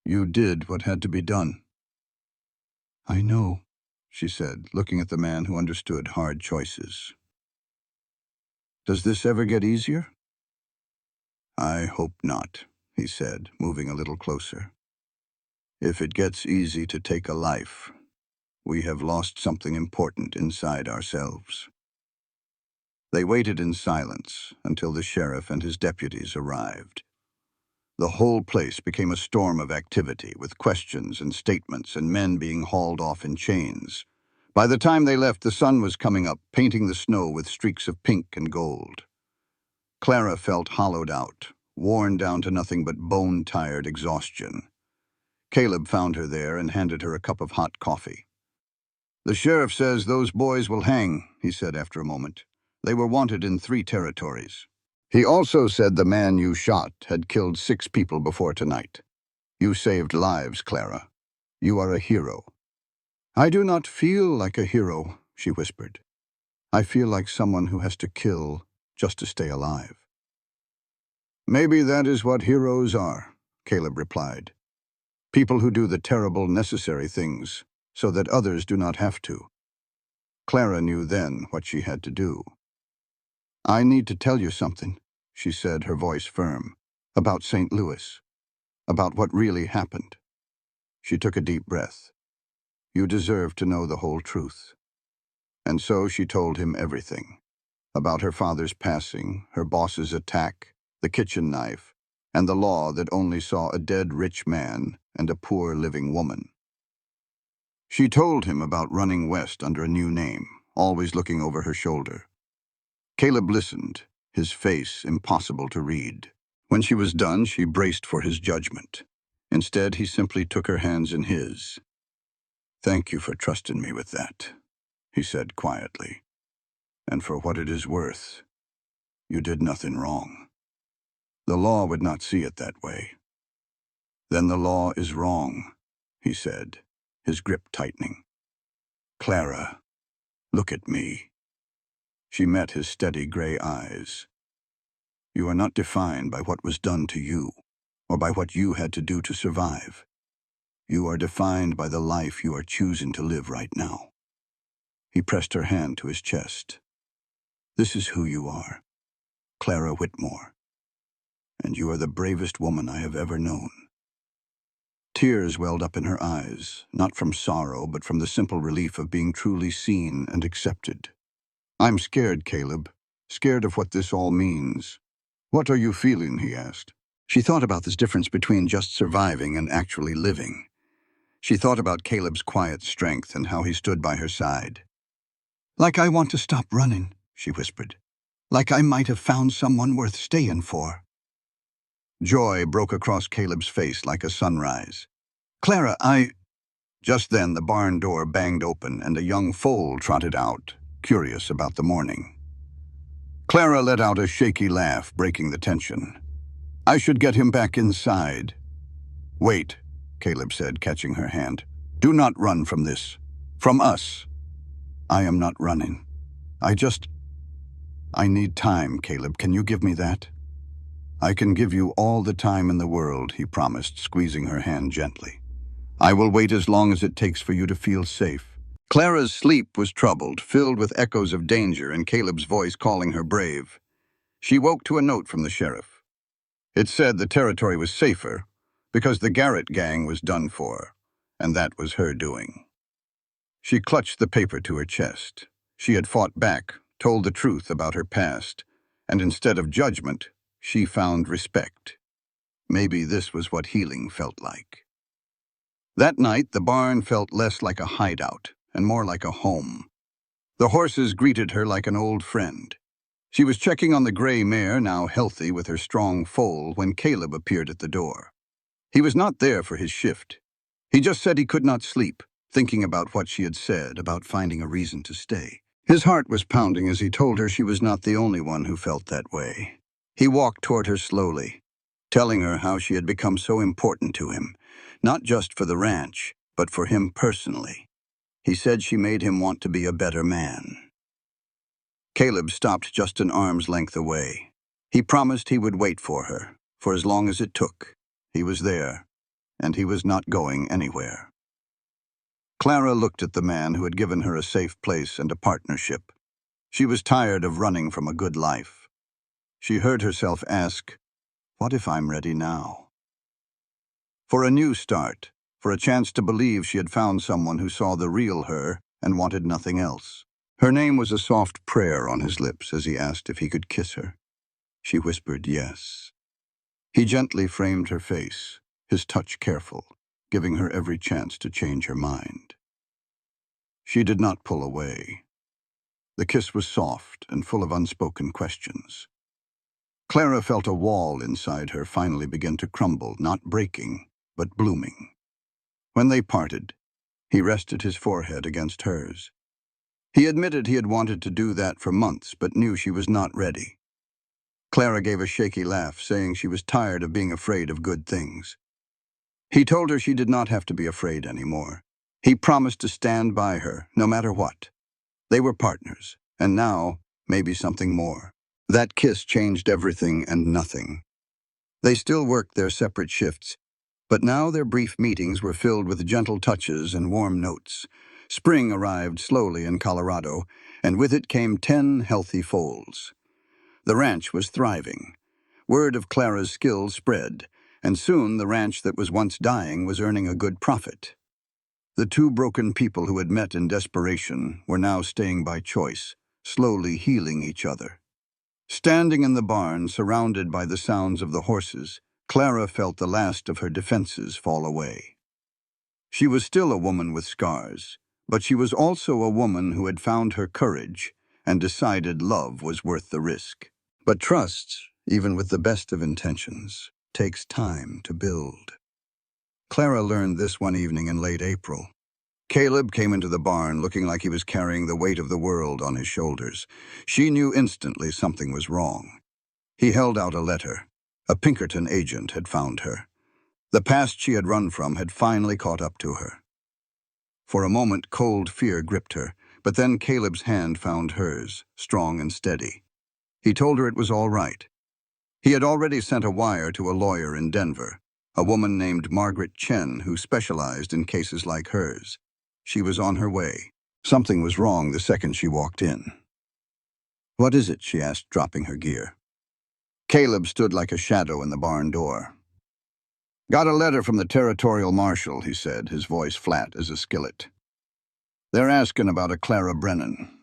"you did what had to be done." "I know," she said, looking at the man who understood hard choices. "Does this ever get easier?" "I hope not," he said, moving a little closer. "If it gets easy to take a life, we have lost something important inside ourselves." They waited in silence until the sheriff and his deputies arrived. The whole place became a storm of activity, with questions and statements and men being hauled off in chains. By the time they left, the sun was coming up, painting the snow with streaks of pink and gold. Clara felt hollowed out, worn down to nothing but bone-tired exhaustion. Caleb found her there and handed her a cup of hot coffee. "The sheriff says those boys will hang," he said after a moment. "They were wanted in 3 territories. He also said the man you shot had killed 6 people before tonight. You saved lives, Clara. You are a hero." "I do not feel like a hero," she whispered. "I feel like someone who has to kill just to stay alive." "Maybe that is what heroes are," Caleb replied. "People who do the terrible, necessary things so that others do not have to." Clara knew then what she had to do. "I need to tell you something," she said, her voice firm, "about St. Louis, about what really happened." She took a deep breath. "You deserve to know the whole truth." And so she told him everything, about her father's passing, her boss's attack, the kitchen knife, and the law that only saw a dead rich man and a poor living woman. She told him about running west under a new name, always looking over her shoulder. Caleb listened, his face impossible to read. When she was done, she braced for his judgment. Instead, he simply took her hands in his. "Thank you for trusting me with that," he said quietly. "And for what it is worth, you did nothing wrong. The law would not see it that way." "Then the law is wrong," he said, his grip tightening. "Clara, look at me." She met his steady gray eyes. "You are not defined by what was done to you, or by what you had to do to survive. You are defined by the life you are choosing to live right now." He pressed her hand to his chest. "This is who you are, Clara Whitmore. And you are the bravest woman I have ever known." Tears welled up in her eyes, not from sorrow, but from the simple relief of being truly seen and accepted. "I'm scared, Caleb, scared of what this all means." "What are you feeling?" he asked. She thought about this difference between just surviving and actually living. She thought about Caleb's quiet strength and how he stood by her side. "Like I want to stop running," she whispered. "Like I might have found someone worth staying for." Joy broke across Caleb's face like a sunrise. "Clara, I—" Just then the barn door banged open and a young foal trotted out, curious about the morning. Clara let out a shaky laugh, breaking the tension. "I should get him back inside." "Wait," Caleb said, catching her hand. "Do not run from this. From us." "I am not running. I need time, Caleb. Can you give me that?" "I can give you all the time in the world," he promised, squeezing her hand gently. "I will wait as long as it takes for you to feel safe." Clara's sleep was troubled, filled with echoes of danger and Caleb's voice calling her brave. She woke to a note from the sheriff. It said the territory was safer because the Garrett gang was done for, and that was her doing. She clutched the paper to her chest. She had fought back, told the truth about her past, and instead of judgment, she found respect. Maybe this was what healing felt like. That night, the barn felt less like a hideout and more like a home. The horses greeted her like an old friend. She was checking on the gray mare, now healthy with her strong foal, when Caleb appeared at the door. He was not there for his shift. He just said he could not sleep, thinking about what she had said, about finding a reason to stay. His heart was pounding as he told her she was not the only one who felt that way. He walked toward her slowly, telling her how she had become so important to him, not just for the ranch, but for him personally. He said she made him want to be a better man. Caleb stopped just an arm's length away. He promised he would wait for her, for as long as it took. He was there, and he was not going anywhere. Clara looked at the man who had given her a safe place and a partnership. She was tired of running from a good life. She heard herself ask, "What if I'm ready now?" For a new start, for a chance to believe she had found someone who saw the real her and wanted nothing else. Her name was a soft prayer on his lips as he asked if he could kiss her. She whispered yes. He gently framed her face, his touch careful, giving her every chance to change her mind. She did not pull away. The kiss was soft and full of unspoken questions. Clara felt a wall inside her finally begin to crumble, not breaking, but blooming. When they parted, he rested his forehead against hers. He admitted he had wanted to do that for months, but knew she was not ready. Clara gave a shaky laugh, saying she was tired of being afraid of good things. He told her she did not have to be afraid anymore. He promised to stand by her, no matter what. They were partners, and now, maybe something more. That kiss changed everything and nothing. They still worked their separate shifts, but now their brief meetings were filled with gentle touches and warm notes. Spring arrived slowly in Colorado, and with it came 10 healthy foals. The ranch was thriving. Word of Clara's skill spread, and soon the ranch that was once dying was earning a good profit. The two broken people who had met in desperation were now staying by choice, slowly healing each other. Standing in the barn, surrounded by the sounds of the horses, Clara felt the last of her defenses fall away. She was still a woman with scars, but she was also a woman who had found her courage and decided love was worth the risk. But trust, even with the best of intentions, takes time to build. Clara learned this one evening in late April. Caleb came into the barn looking like he was carrying the weight of the world on his shoulders. She knew instantly something was wrong. He held out a letter. A Pinkerton agent had found her. The past she had run from had finally caught up to her. For a moment, cold fear gripped her, but then Caleb's hand found hers, strong and steady. He told her it was all right. He had already sent a wire to a lawyer in Denver, a woman named Margaret Chen who specialized in cases like hers. She was on her way. Something was wrong the second she walked in. "What is it?" she asked, dropping her gear. Caleb stood like a shadow in the barn door. "Got a letter from the territorial marshal," he said, his voice flat as a skillet. "They're asking about a Clara Brennan,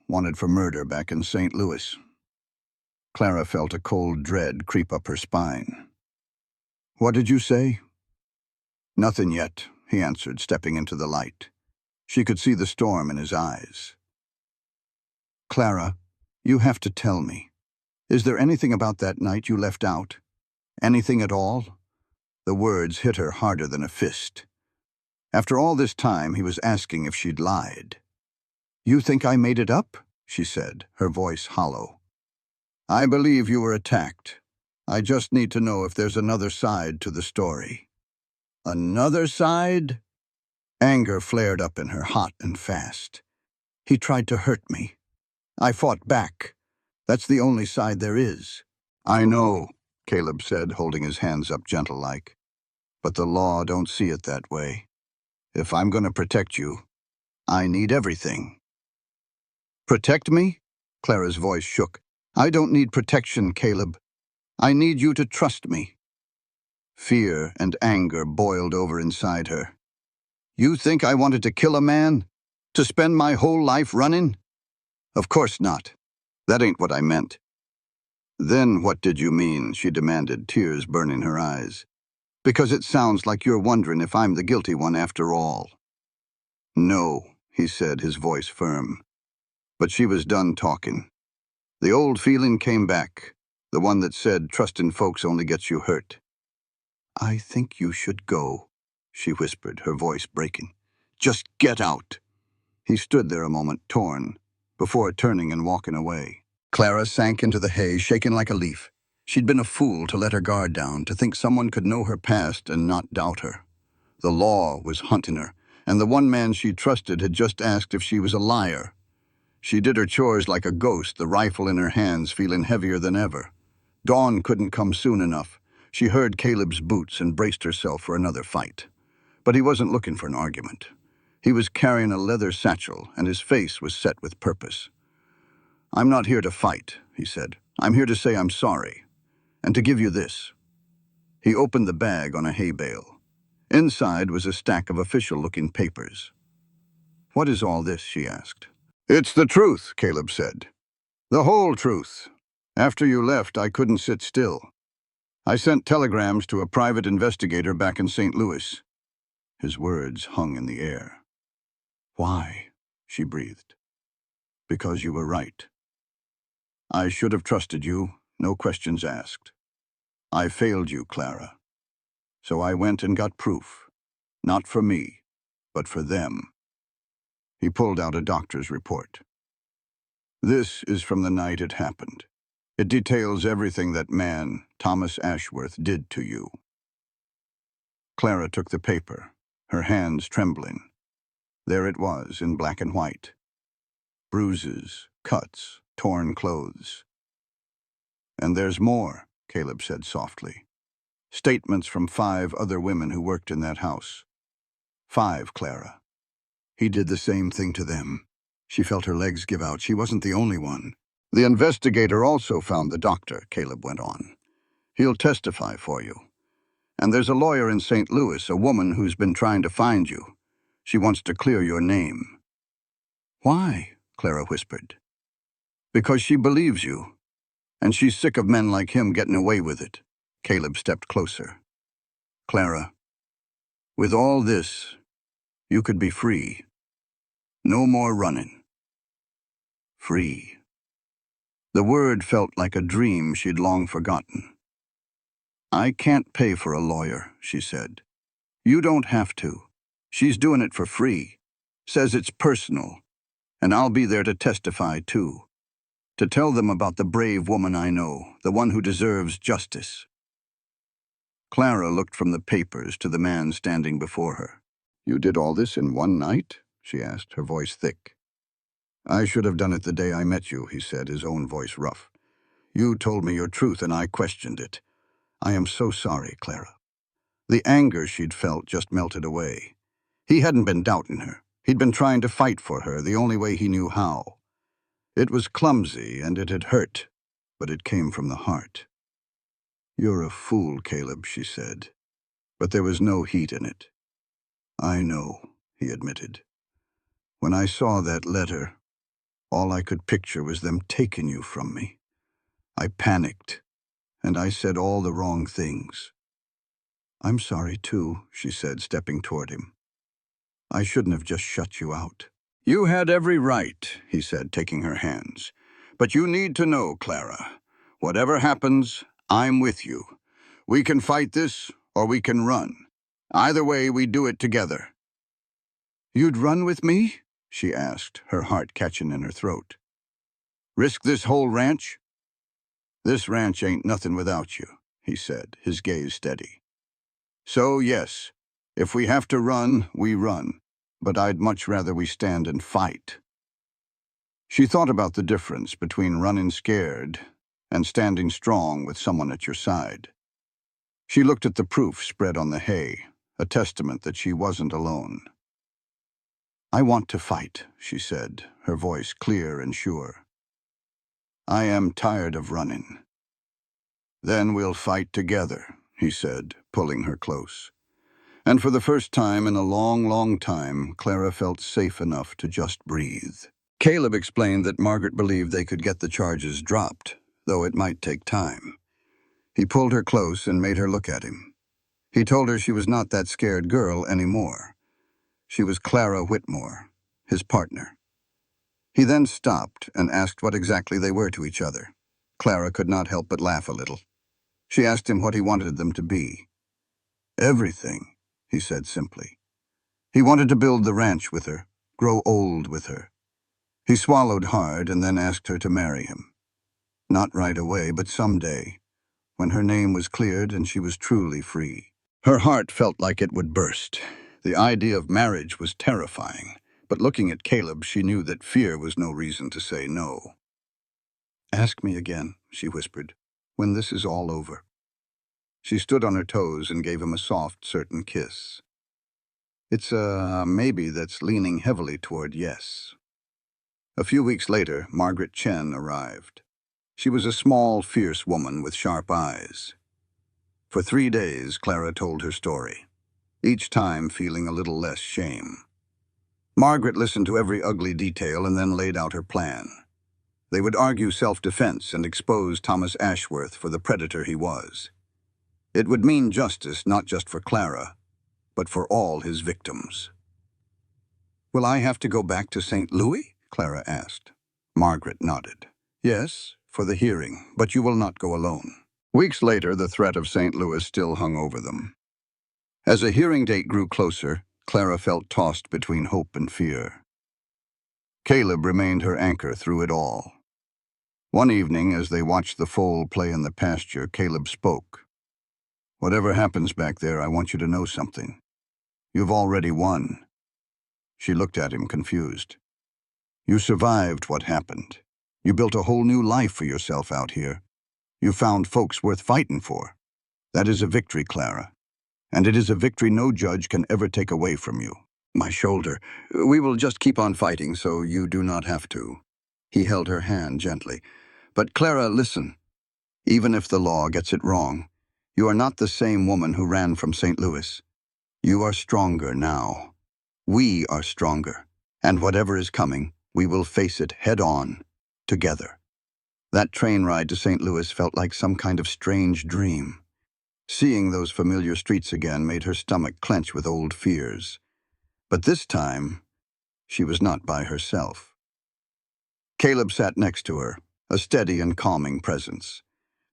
wanted for murder back in St. Louis." Clara felt a cold dread creep up her spine. "What did you say?" "Nothing yet," he answered, stepping into the light. She could see the storm in his eyes. "Clara, you have to tell me. Is there anything about that night you left out? Anything at all?" The words hit her harder than a fist. After all this time, he was asking if she'd lied. "You think I made it up?" she said, her voice hollow. "I believe you were attacked. I just need to know if there's another side to the story." "Another side?" Anger flared up in her, hot and fast. "He tried to hurt me. I fought back. That's the only side there is." "I know," Caleb said, holding his hands up gentle-like. "But the law don't see it that way. If I'm going to protect you, I need everything." "Protect me?" Clara's voice shook. "I don't need protection, Caleb. I need you to trust me." Fear and anger boiled over inside her. "You think I wanted to kill a man? To spend my whole life running?" "Of course not. That ain't what I meant." "Then what did you mean?" she demanded, tears burning her eyes. "Because it sounds like you're wondering if I'm the guilty one after all." "No," he said, his voice firm. But she was done talking. The old feeling came back, the one that said trust in folks only gets you hurt. "I think you should go," she whispered, her voice breaking. "Just get out." He stood there a moment, torn, before turning and walking away. Clara sank into the hay, shaken like a leaf. She'd been a fool to let her guard down, to think someone could know her past and not doubt her. The law was hunting her, and the one man she trusted had just asked if she was a liar. She did her chores like a ghost, the rifle in her hands feeling heavier than ever. Dawn couldn't come soon enough. She heard Caleb's boots and braced herself for another fight. But he wasn't looking for an argument. He was carrying a leather satchel, and his face was set with purpose. "I'm not here to fight," he said. "I'm here to say I'm sorry, and to give you this." He opened the bag on a hay bale. Inside was a stack of official-looking papers. "What is all this?" she asked. "It's the truth," Caleb said. "The whole truth. After you left, I couldn't sit still. I sent telegrams to a private investigator back in St. Louis." His words hung in the air. "Why?" she breathed. "Because you were right. I should have trusted you, no questions asked. I failed you, Clara. So I went and got proof. Not for me, but for them." He pulled out a doctor's report. "This is from the night it happened. It details everything that man, Thomas Ashworth, did to you." Clara took the paper, her hands trembling. There it was, in black and white. Bruises, cuts, torn clothes. "And there's more," Caleb said softly. "Statements from 5 other women who worked in that house. 5, Clara. He did the same thing to them." She felt her legs give out. She wasn't the only one. "The investigator also found the doctor," Caleb went on. "He'll testify for you. And there's a lawyer in St. Louis, a woman who's been trying to find you. She wants to clear your name." "Why?" Clara whispered. "Because she believes you. And she's sick of men like him getting away with it." Caleb stepped closer. "Clara, with all this, you could be free. No more running. Free." The word felt like a dream she'd long forgotten. "I can't pay for a lawyer," she said. "You don't have to. She's doing it for free. Says it's personal. And I'll be there to testify, too. To tell them about the brave woman I know, the one who deserves justice." Clara looked from the papers to the man standing before her. "You did all this in one night?" she asked, her voice thick. "I should have done it the day I met you," he said, his own voice rough. "You told me your truth and I questioned it. I am so sorry, Clara." The anger she'd felt just melted away. He hadn't been doubting her. He'd been trying to fight for her the only way he knew how. It was clumsy and it had hurt, but it came from the heart. "You're a fool, Caleb," she said. But there was no heat in it. "I know," he admitted. "When I saw that letter, all I could picture was them taking you from me. I panicked, and I said all the wrong things." "I'm sorry, too," she said, stepping toward him. "I shouldn't have just shut you out." "You had every right," he said, taking her hands. "But you need to know, Clara, whatever happens, I'm with you. We can fight this, or we can run. Either way, we do it together." "You'd run with me?" she asked, her heart catching in her throat. "Risk this whole ranch?" "This ranch ain't nothing without you," he said, his gaze steady. "So, yes, if we have to run, we run. But I'd much rather we stand and fight." She thought about the difference between running scared and standing strong with someone at your side. She looked at the proof spread on the hay, a testament that she wasn't alone. "I want to fight," she said, her voice clear and sure. "I am tired of running." "Then we'll fight together," he said, pulling her close. And for the first time in a long, long time, Clara felt safe enough to just breathe. Caleb explained that Margaret believed they could get the charges dropped, though it might take time. He pulled her close and made her look at him. He told her she was not that scared girl anymore. She was Clara Whitmore, his partner. He then stopped and asked what exactly they were to each other. Clara could not help but laugh a little. She asked him what he wanted them to be. Everything, he said simply. He wanted to build the ranch with her, grow old with her. He swallowed hard and then asked her to marry him. Not right away, but someday, when her name was cleared and she was truly free. Her heart felt like it would burst. The idea of marriage was terrifying, but looking at Caleb, she knew that fear was no reason to say no. "Ask me again," she whispered, "when this is all over." She stood on her toes and gave him a soft, certain kiss. It's a maybe that's leaning heavily toward yes. A few weeks later, Margaret Chen arrived. She was a small, fierce woman with sharp eyes. For 3 days, Clara told her story, each time feeling a little less shame. Margaret listened to every ugly detail and then laid out her plan. They would argue self-defense and expose Thomas Ashworth for the predator he was. It would mean justice not just for Clara, but for all his victims. "Will I have to go back to St. Louis?" Clara asked. Margaret nodded. "Yes, for the hearing, but you will not go alone." Weeks later, the threat of St. Louis still hung over them. As a hearing date grew closer, Clara felt tossed between hope and fear. Caleb remained her anchor through it all. One evening, as they watched the foal play in the pasture, Caleb spoke. "Whatever happens back there, I want you to know something. You've already won." She looked at him, confused. "You survived what happened. You built a whole new life for yourself out here. You found folks worth fighting for. That is a victory, Clara. And it is a victory no judge can ever take away from you." "My shoulder. We will just keep on fighting so you do not have to." He held her hand gently. "But Clara, listen. Even if the law gets it wrong, you are not the same woman who ran from St. Louis. You are stronger now. We are stronger. And whatever is coming, we will face it head on, together." That train ride to St. Louis felt like some kind of strange dream. Seeing those familiar streets again made her stomach clench with old fears. But this time, she was not by herself. Caleb sat next to her, a steady and calming presence.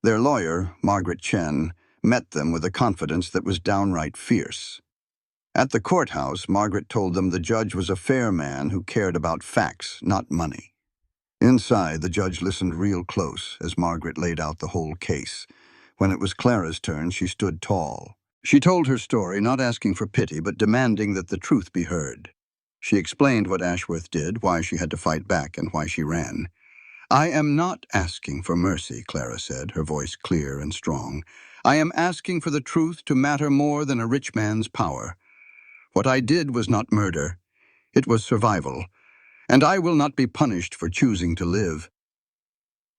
Their lawyer, Margaret Chen, met them with a confidence that was downright fierce. At the courthouse, Margaret told them the judge was a fair man who cared about facts, not money. Inside, the judge listened real close as Margaret laid out the whole case. When it was Clara's turn, she stood tall. She told her story, not asking for pity, but demanding that the truth be heard. She explained what Ashworth did, why she had to fight back, and why she ran. "I am not asking for mercy," Clara said, her voice clear and strong. "I am asking for the truth to matter more than a rich man's power. What I did was not murder. It was survival. And I will not be punished for choosing to live."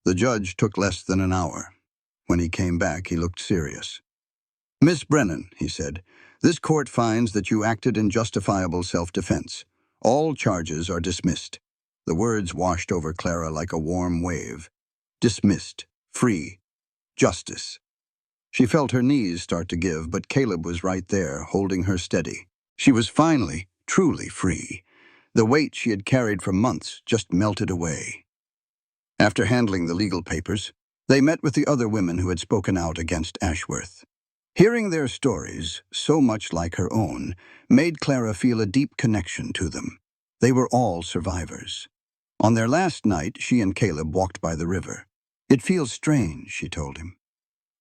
The judge took less than an hour. When he came back, he looked serious. "Miss Brennan," he said, "this court finds that you acted in justifiable self-defense. All charges are dismissed." The words washed over Clara like a warm wave. Dismissed. Free. Justice. She felt her knees start to give, but Caleb was right there, holding her steady. She was finally, truly free. The weight she had carried for months just melted away. After handling the legal papers, they met with the other women who had spoken out against Ashworth. Hearing their stories, so much like her own, made Clara feel a deep connection to them. They were all survivors. On their last night, she and Caleb walked by the river. "It feels strange," she told him.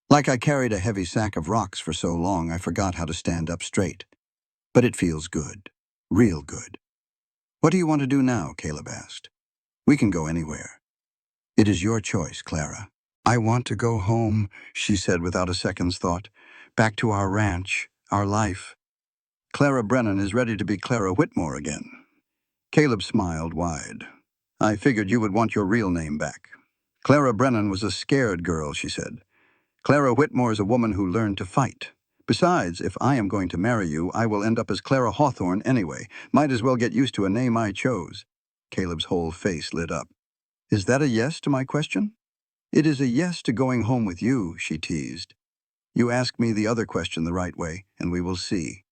"Like I carried a heavy sack of rocks for so long I forgot how to stand up straight. But it feels good. Real good." "What do you want to do now?" Caleb asked. "We can go anywhere." "It is your choice, Clara." "I want to go home," she said without a second's thought. "Back to our ranch, our life." "Clara Brennan is ready to be Clara Whitmore again." Caleb smiled wide. "I figured you would want your real name back." "Clara Brennan was a scared girl," she said. "Clara Whitmore is a woman who learned to fight. Besides, if I am going to marry you, I will end up as Clara Hawthorne anyway. Might as well get used to a name I chose." Caleb's whole face lit up. "Is that a yes to my question?" "It is a yes to going home with you," she teased. "You ask me the other question the right way, and we will see."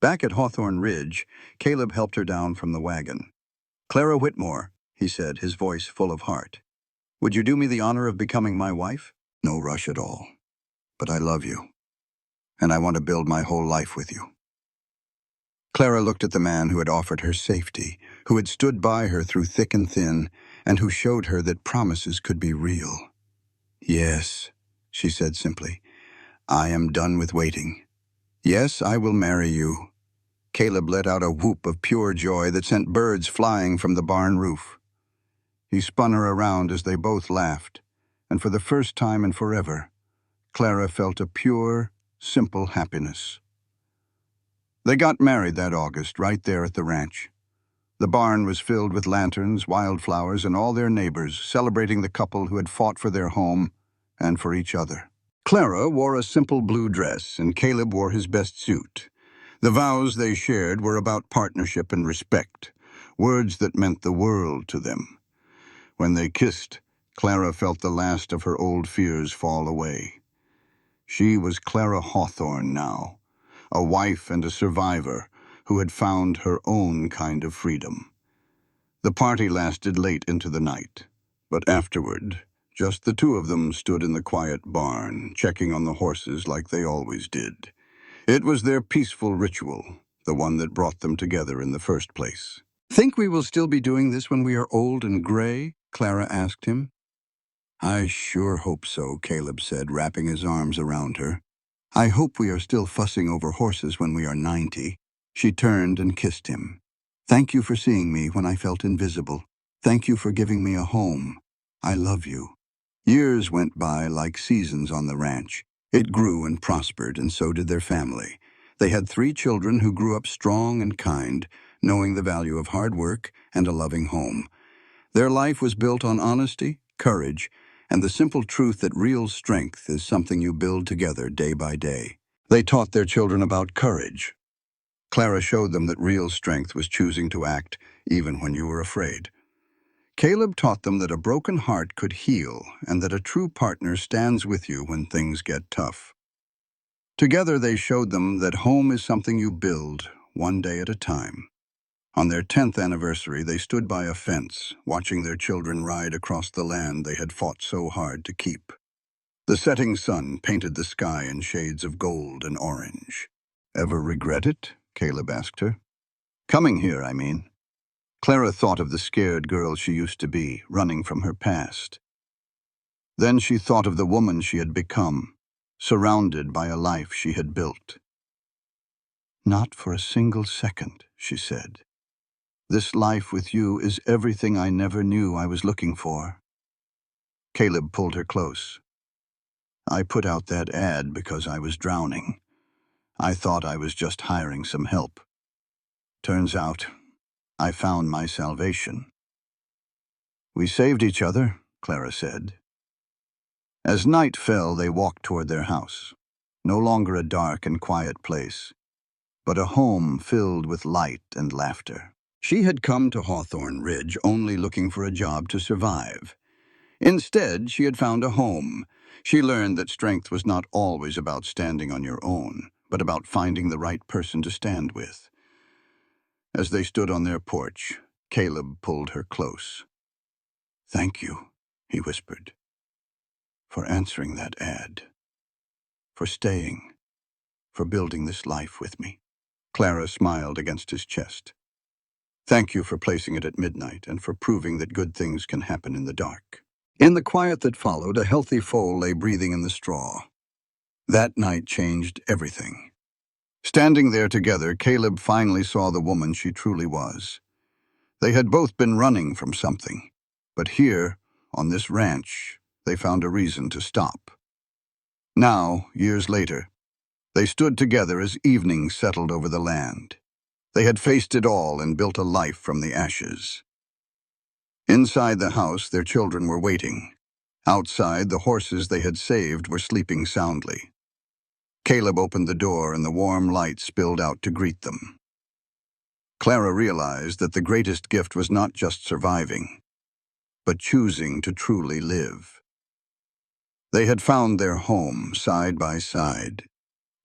Back at Hawthorne Ridge, Caleb helped her down from the wagon. "Clara Whitmore, he said, his voice full of heart. "Would you do me the honor of becoming my wife?" "No rush at all. But I love you, and I want to build my whole life with you." Clara looked at the man who had offered her safety, who had stood by her through thick and thin, and who showed her that promises could be real. "Yes," she said simply. "I am done with waiting. Yes, I will marry you." Caleb let out a whoop of pure joy that sent birds flying from the barn roof. He spun her around as they both laughed, and for the first time in forever, Clara felt a pure, simple happiness. They got married that August, right there at the ranch. The barn was filled with lanterns, wildflowers, and all their neighbors celebrating the couple who had fought for their home and for each other. Clara wore a simple blue dress, and Caleb wore his best suit. The vows they shared were about partnership and respect, words that meant the world to them. When they kissed, Clara felt the last of her old fears fall away. She was Clara Hawthorne now, a wife and a survivor who had found her own kind of freedom. The party lasted late into the night, but afterward, just the two of them stood in the quiet barn, checking on the horses like they always did. It was their peaceful ritual, the one that brought them together in the first place. "Think we will still be doing this when we are old and gray?" Clara asked him. "I sure hope so," Caleb said, wrapping his arms around her. "I hope we are still fussing over horses when we are 90. She turned and kissed him. "Thank you for seeing me when I felt invisible. Thank you for giving me a home. I love you." Years went by like seasons on the ranch. It grew and prospered, and so did their family. They had 3 children who grew up strong and kind, knowing the value of hard work and a loving home. Their life was built on honesty, courage, and the simple truth that real strength is something you build together day by day. They taught their children about courage. Clara showed them that real strength was choosing to act even when you were afraid. Caleb taught them that a broken heart could heal and that a true partner stands with you when things get tough. Together they showed them that home is something you build, one day at a time. On their 10th anniversary, they stood by a fence, watching their children ride across the land they had fought so hard to keep. The setting sun painted the sky in shades of gold and orange. "Ever regret it?" Caleb asked her. "Coming here, I mean." Clara thought of the scared girl she used to be, running from her past. Then she thought of the woman she had become, surrounded by a life she had built. "Not for a single second," she said. "This life with you is everything I never knew I was looking for." Caleb pulled her close. "I put out that ad because I was drowning. I thought I was just hiring some help. Turns out, I found my salvation." "We saved each other," Clara said. As night fell, they walked toward their house. No longer a dark and quiet place, but a home filled with light and laughter. She had come to Hawthorne Ridge only looking for a job to survive. Instead, she had found a home. She learned that strength was not always about standing on your own, but about finding the right person to stand with. As they stood on their porch, Caleb pulled her close. "Thank you," he whispered, "for answering that ad, for staying, for building this life with me." Clara smiled against his chest. "Thank you for placing it at midnight and for proving that good things can happen in the dark." In the quiet that followed, a healthy foal lay breathing in the straw. That night changed everything. Standing there together, Caleb finally saw the woman she truly was. They had both been running from something, but here, on this ranch, they found a reason to stop. Now, years later, they stood together as evening settled over the land. They had faced it all and built a life from the ashes. Inside the house, their children were waiting. Outside, the horses they had saved were sleeping soundly. Caleb opened the door and the warm light spilled out to greet them. Clara realized that the greatest gift was not just surviving, but choosing to truly live. They had found their home side by side,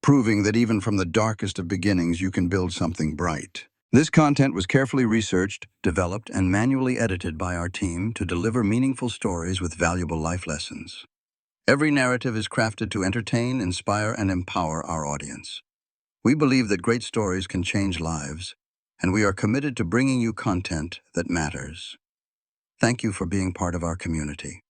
proving that even from the darkest of beginnings you can build something bright. This content was carefully researched, developed, and manually edited by our team to deliver meaningful stories with valuable life lessons. Every narrative is crafted to entertain, inspire, and empower our audience. We believe that great stories can change lives, and we are committed to bringing you content that matters. Thank you for being part of our community.